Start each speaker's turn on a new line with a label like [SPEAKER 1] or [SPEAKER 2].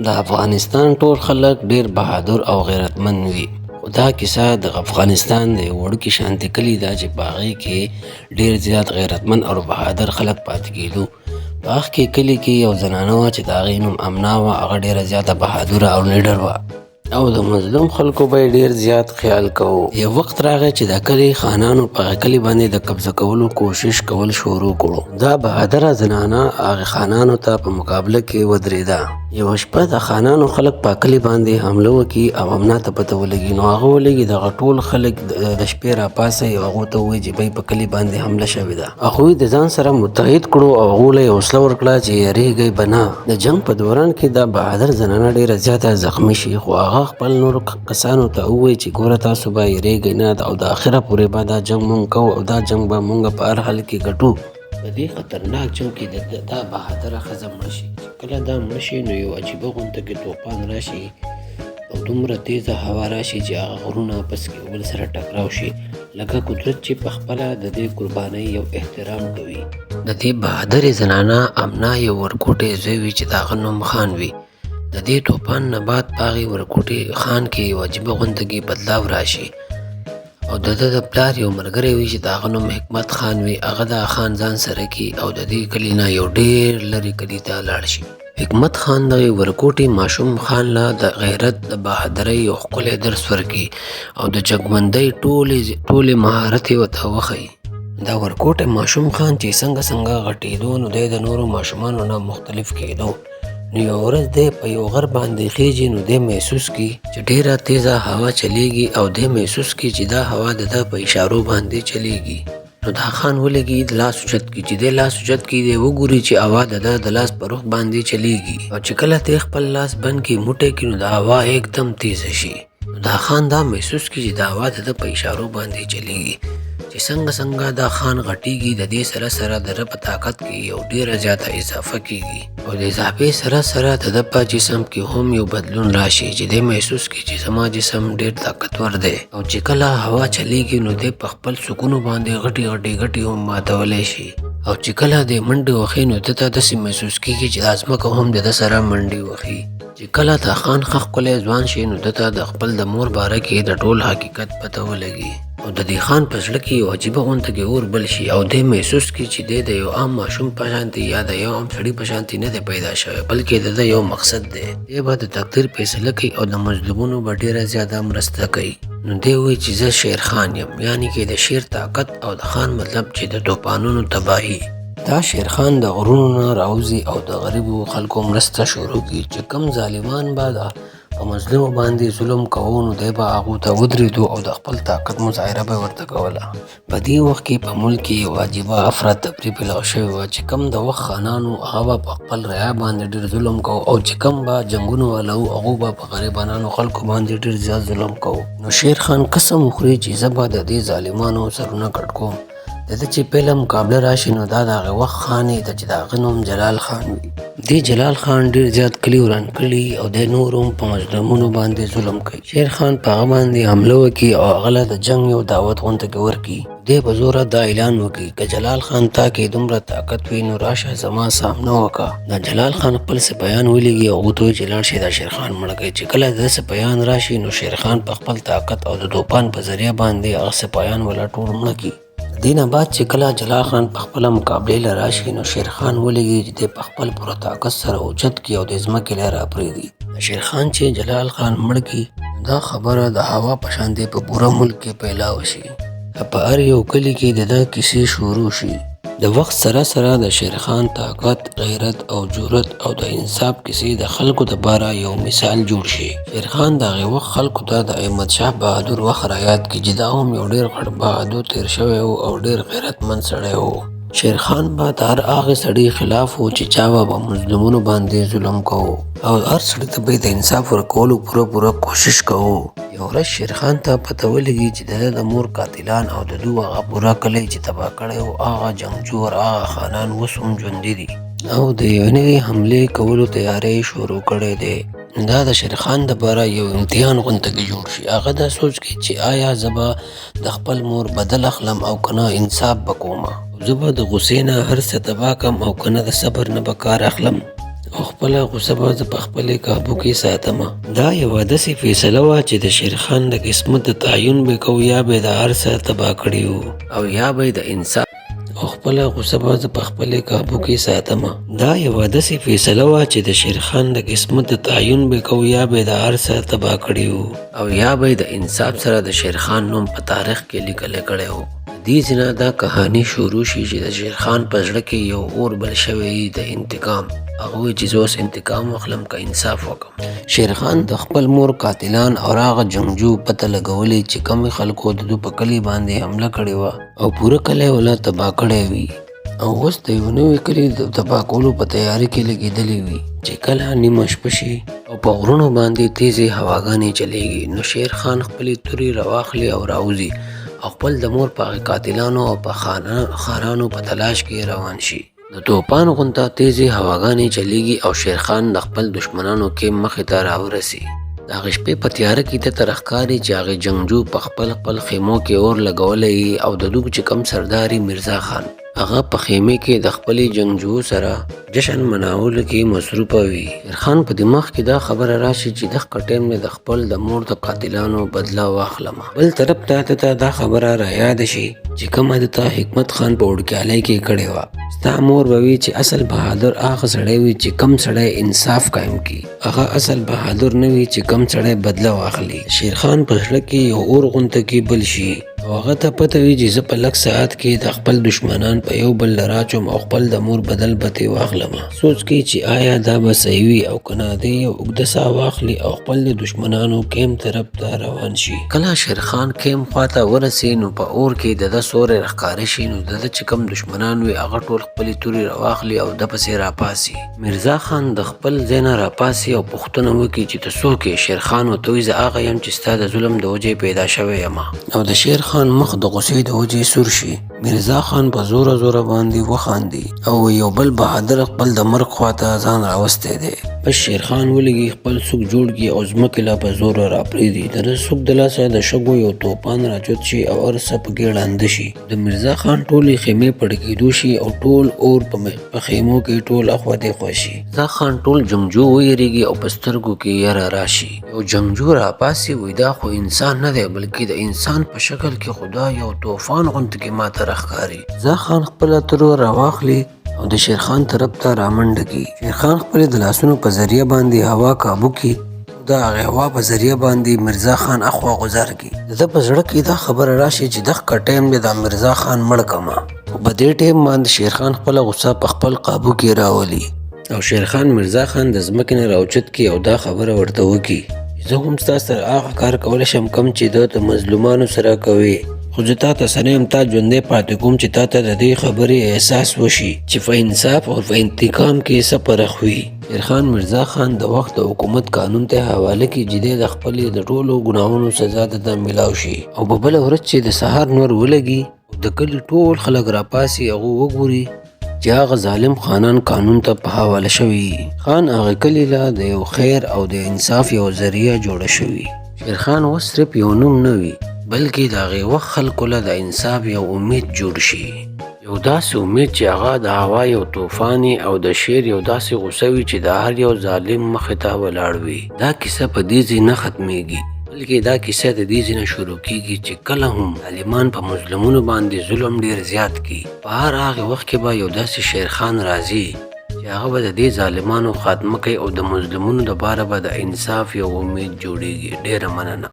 [SPEAKER 1] د افغانستان ټول خلک ډیر بهادر او غیرتمند وي. خو دا کیسه د افغانستان د یو وړوکي شانتي کلي ده چې په هغې کې ډیر زیات غیرتمند او بهادر خلک پاتې کېدو. په هغه کې کلي کې یو زنانه وه چې د هغې نوم امنا وه. هغه ډیره زیاته بهادره او لیډر وه او د مظلوم خلکو به یې ډیر زیات خیال کوو. یو وخت راغی چې د کلي خانانو په هغه کلي باندې د قبضه کولو کوشش کول شروع کړو. دا بهادره زنانه هغې خانانو ته په مقابله کې ودرېده. یوه شپه د خانانو خلک په کلي باندې حمله وکړي او امنا ته پته ولګي. نو هغه ولګي دغه ټول خلک د شپې راپاڅئ او هغو ته ووایي چې بی په کلي باندې حمله شوې ده. هغوی د ځان سره متحد کړو او هغو له یې حوصله ورکړه چې یریږئ به نه. د جنګ په دوران کې دا بهادر زنانه ډیره زیاته زخمي شي، خو هغه خپل نورو کسانو ته ووایي چې ګوره تاسو به یریږئ نه او د اخره پورې به دا جنګ مونږ کوو او دا جنګ به مونږ په هر حال کې ګټو. په دې خطرناک جنګ کې دا بهادره ښځه مړه شي. کله دا مړه شي نو یو عجیبه غونته کې طوفان راشي او دومره تیزه هوا راشي چې هغه غرونه پس کې یو بل سره ټکراو شي، لکه قدرت چې پخپله د دې قربانۍ یو احترام کوي. د دې بهادرې زنانه امنا یو ورکوټی زوی وي چې د هغه نوم خان وي. د دې طوفان نه بعد په هغې ورکوټي خان کې یو عجیبه غونته کې بدلاو راشي او د ده د پلار یو ملګری وي چې د هغه نوم حکمت خان وي. هغه د خان ځان سره کي او د دې کلي نه یو ډېر لرې کلي ته لاړ شي. حکمت خان دغې ورکوټي ماشوم خان له د غیرت د بهادرۍ یو ښکلی درس ورکړي او د جګمندۍ ټولې مهارت یې ورته وښیي. دا ورکوټی ماشوم خان چې څنګه غټېدو نو دی د نورو ماشومانو نه مختلف کېدو. نو یو ورځ دی په یو غر باندې خیږي نو دی محسوس کړي چې ډیره تیزه هوا چلیږي او دی محسوس کړي چې دا هوا د ده په اشارو باندې چلیږي. نو دا خان ولګي د لاس اوچت کړي. چې دی لاس اوچت کړي دی وګوري چې هوا د ده د لاس په رخ باندې چلیږي او چې کله دی خپل لاس بند کړي موټی کړي نو د هوا एकदम تیزه شي. نو دا خان دا محسوس کړي چې د هوا د ده په اشارو باندې چلیږي. چې څنګه دا خان غټیږي د دې سره د ده په طاقت کې یو ډیره زیاته اضافه کیږي او د اضافې سره د ده په جسم کې هم یو بدلون راشي چې دی محسوس کړي چې زما جسم ډیر طاقتور دی. او چې کله هوا چلیږي نو دی په خپل سکونو باندې غټي هم ماتولی شي. او چې کله دی منډې وهي نو ده ته داسې محسوس کیږي چې دا ځمکه هم د ده سره منډې وهي. چې کله دا خان ښه ښکلی ځوان شي نو ده ته د خپل د مور باره کې د ټول حقیقت پته ولګي او د دې خان په زړه کې یو عجیبه غونته کې اور بل شي او دی محسوس کړي چې دی د یو عام ماشوم په شانتي یا د یو عام سړي په شانتي نه دی پیدا شوی، بلکې د ده یو مقصد دی. دی به د تقدیر فیصله کوي او د مظلومونو به ډیره زیاته مرسته کوي. نو دی وایي چې زه شیر خان یم، یعنی کې د شیر طاقت او د خان مطلب چې د طوفانونو تباهي. دا شیر خان د غرونو نه راوځي او د غریبو خلکو مرسته شروع کړي. چې کم ظالمان به په مظلومو باندې ظلم کوو نو دی به هغو ته ودرېدو او د خپل طاقت مظاهره به ورته کوله. په دې وخت کې په ملک کې یو عجیبه افراتفري پیدا شوې وه چې کم د وخت خانانو هغه به په خپل رعا باندې ډېر ظلم کوو او چې کم به جنګونه والا وو هغو به په غریبانو خلکو باندې ډېر زیات ظلم کوو. نو شیر خان قسم وخوري چې زه به د دې ظالمانو سرونه کټ کوم. د ده چې پهله مقابله راشي نو دا د هغې وخت خان یې ده چې د هغه نوم جلال خان وي. دې جلال خان ډېر زیات کلي وران کړي او دی نور هم په مظلومونو باندې ظلم کوي. شیر خان په هغه باندې حمله وکړي او هغه له د جنګ یو دعوت غونته کې ورکړي. دی په زوره دا اعلان وکړي که جلال خان تا کې دومره طاقت وي نو راشه زما سامنه وکړه. دا جلال خان خپل سپیان ولېږي او هغو ته وایي چې لاړ شي دا شیر خان مړه کړي. چې کله د سپیان راشي نو شیر خان په خپل طاقت او د طوفان په ذریعه باندې هغه سپیان ولا ټول مړه کړي. دې نه بعد چې کله جلال خان په خپله مقابلې له راشي نو شیر خان ولېږي چې دی په خپل پوره طاقت سره اوچت کړي او د ځمکې له راپرېږدي. شیر خان چې جلال خان مړ کړي دا خبره د هوا په شانتې په پوره ملک کې پیلاو شي. په هر یو کلي کې د ده کیسې شروع شي. د وخت سره د شیر خان طاقت، غیرت او جرأت او د انصاف کیسې د خلکو دپاره یو مثال جوړ شي. شیر خان د هغې وخت خلکو ته د احمد شاه بهادر وخت رایاد کړي چې دا هم یو ډېر غټ بهادر تېر شوی و او ډېر غیرتمند سړی و. شیر خان به د هر هغې سړي خلاف و چې چا به په مظلومونو باندې ظلم کوو او هر سړي ته به د انصاف ورکولو پوره کوشش کوو. یو ورځ شیر خان ته پته ولګي چې د ده د مور قاتلان او د دوی هغه پوره کلی چې تباه کړی و هغه جنګجو هغه خانان اوس هم ژوندي دي او د یوې نوې حملې کولو تیاری شروع کړی دی. دا د شیر خان دپاره یو امتحان غونته کې جوړ شي. هغه دا سوچ کوي چې آیا زه به د خپل مور بدل اخلم او که نه انصاف به کومه. زه به د غصې نه هر څه تباه کړم او که نه د صبر نه به کار اخلم. او خپله غصه به زه په خپلې قابو کې ساتمه. دا یوه داسې فیصله وه چې د شیرخان د قسمت د تعین به کوو یا به د هر څه تباه کړي وو او یا به د انصاف او خپله غصه به زه په خپلې قابو کې ساتمه. دا یوه داسې فیصله وه چې د شیرخان د قسمت د تعین به کوو یا به د هر څه تباه کړي وو او یا به د انصاف سره د شیرخان نوم په تاریخ کې لیکلی کړی وو. دې ځینه دا کهانی شروع شي چې د شیرخان په زړه کې یو اور بل شوی د انتقام. هغه وایي چې زه اوس انتقام واخلم که انصاف وکړم. شیرخان د خپل مور قاتلان او هغه جنګجو پته لګولې چې کومې خلکو د دوی په کلي باندې حمله کړې وه او پوره کلی وله تباه کړی وي او اوس د یو نوي کلي د تباه کولو په تیاري کې لګېدلې وي چې کله نیمه شپه شي او په غرونو باندې تیزې هواګانې چلیږي نو شیرخان خپلې تورې راواخلي او راوځي او خپل د مور په قاتلانو او په خانانو په تلاش کې روان شي. د توپان غونته تیزې هواګانې چلیږي او شیرخان د خپل دشمنانو کې مخې ته راورسي. د هغې شپې په تیاره کې ته ښکاري چې هغې جنګجو په خپل خیمو کې اور لګولی او د دوی چې کم سرداري میرزا خان هغه په خیمې کې د خپلې جنګجو سره جشن مناولو کې مصروفه وي. شیرخان په دماغ کې دا خبره راشي چې دغه ټیم مې د خپل د مور د قاتلانو بدله واخلم. بل طرف ته دا خبره را یاد شي چې کومه د حکمت خان په وړکیالۍ کې کړې وه. ستا مور به وي چې اصل بهادر هغه سړی وي چې کم سړی انصاف قایم کړي. هغه اصل بهادر نه وي چې کم سړی بدله واخلي. شیرخان په زړه کې یو اور غونته کې بل شي او هغه ته پته وي چې زه په لږ ساعت کې د خپل دشمنان په یو بل راچوم او خپل د مور بدل به ترې واخلم. سوچ کوي چې آیا دا به صحیح وي او که نه دی یو اوږده ساه واخلي او خپل د دشمنانو کیم طرف ته روان شي. کله شیرخان کیم خواته ورسي نو په اور کې د ده سوری راښکاره شي نو د ده چې کوم دشمنان وي هغه ټول خپلې تورې راواخلي او ده پسې راپاسي. میرزا خان د خپل ځای نه راپاسي او پوښتنه وکړي چې ته څوک یې؟ شیرخان ورته وایي زه هغه یم چې ستا د ظلم د وجې پیدا شوی یم او د شیرخان مخ د غصې د وجې سور شي. میرزا خان په زوره باندې وخاندي او یو بل بهادر خپل د مرګ خواته ځان راوستی دی. بس شیرخان ولګي خپل سوک جوړ کړي او ځمکې لا په زوره راپرېږدي. د ده سوک د لاسه د شګو یو توپان راچوت شي او هر څه پکې ړانده شي. د میرزا خان ټولې خیمې پړکېدو شي او ټول اور په خیمو کې ټول اخوا دېخوا شي. میرزا خان ټول جنګجو ویرېږي او په سترګو کې یره راشي. یو جنګجو راپاسي وایي دا خو انسان نه دی بلکې د انسان په شکل کې خدا یو طوفان غوندې کې ماته راښکاري. میرزا خان خپله تور راواخلي او د شیرخان طرف ته رامنډه کړي. شیرخان خپلې د لاسونو په ذریعه باندې هوا کابو کړي. د هغې هوا په ذریعه باندې میرزا خان اخوا غذار کړي. د ده په زړه کې دا خبره راشي چې دغه ټیم دی دا میرزا خان مړ کړمه. خو په دې ټیم باندې شیرخان خپله غصه په خپل قابو کې راولي او شیرخان میرزا خان د ځمکې نه راوچت کړي او دا خبره ورته وکړي زه هم ستا سره هغه کار کولی شم کوم چې د مظلومانو سره کوې خو زه تا ته سره یم تا ژوندی پاتې کوم چې تا ته د دې خبرې احساس وشي چې په انصاف او په انتقام کې څه فرق وي. شیرخان میرزا خان د وخت د حکومت قانون ته حواله کړي چې دی د خپلې د ټولو ګناهونو سزا ته میلاو شي او په بله ورځ چې د سهار نور ولګي د کلي ټول خلک راپاسي هغه وګوري چې هغه ظالم خانان قانون ته په حواله شوي. خان هغه کلي له د یو خیر او د انصاف یو ذریعه جوړه شوي. شیرخان اوس صرف یو نوم نه وي بلکې د هغې وخت خلکو له د انصاف یو امید جوړ شي. یو داسې امید چې هغه د هوا یو طوفان او د شعر یو داسې غوسه وي چې د هر یو ظالم مخې ته ولاړ وي. دا کیسه په دې ځای نه ختمیږي بلکې دا کیسه د دې ځای نه شروع کیږي چې کله هم ظالمان په مظلومونو باندې ظلم ډیر زیات کړي په هر هغه وخت کې به یو داسې شیرخان راځي چې هغه به د دې ظالمانو خاتمه کوي او د مظلومونو دپاره به د انصاف یو امید جوړیږي. ډیره مننه.